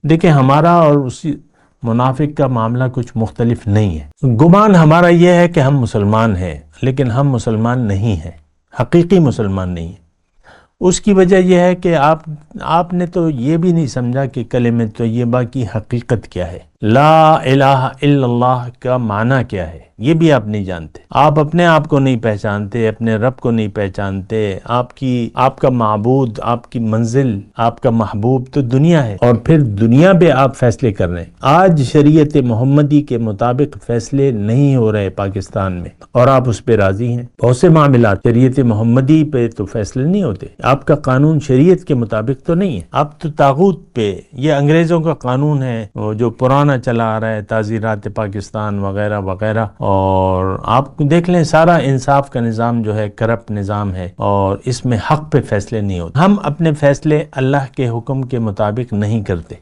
देखिए, हमारा और उसी मुनाफिक का मामला कुछ मुख्तलिफ नहीं है। गुमान हमारा यह है कि हम मुसलमान हैं, लेकिन हम मुसलमान नहीं हैं, हकीकी मुसलमान नहीं हैं। उसकी वजह यह है कि आपने तो ये भी नहीं समझा कि कलिमे तय्यबा की हकीकत क्या है, ला इलाहा इल्लल्लाह का माना क्या है, ये भी आप नहीं जानते। आप अपने आप को नहीं पहचानते, अपने रब को नहीं पहचानते। आपका माबूद, आपकी मंजिल, आपका महबूब तो दुनिया है, और फिर दुनिया पे आप फैसले कर रहे हैं। आज शरीयत मोहम्मदी के मुताबिक फैसले नहीं हो रहे पाकिस्तान में, और आप उस पर राजी हैं। बहुत से मामला शरीयत मोहम्मदी पे तो फैसले नहीं होते। आपका कानून शरीयत के मुताबिक तो नहीं है, आप तो तागूत पे, ये अंग्रेजों का कानून है वो जो पुराना चला आ रहा है, ताज़ीरात पाकिस्तान वगैरह वगैरह। और आप देख लें, सारा इंसाफ का निज़ाम जो है करप्ट निज़ाम है, और इसमें हक पे फैसले नहीं होते। हम अपने फैसले अल्लाह के हुक्म के मुताबिक नहीं करते।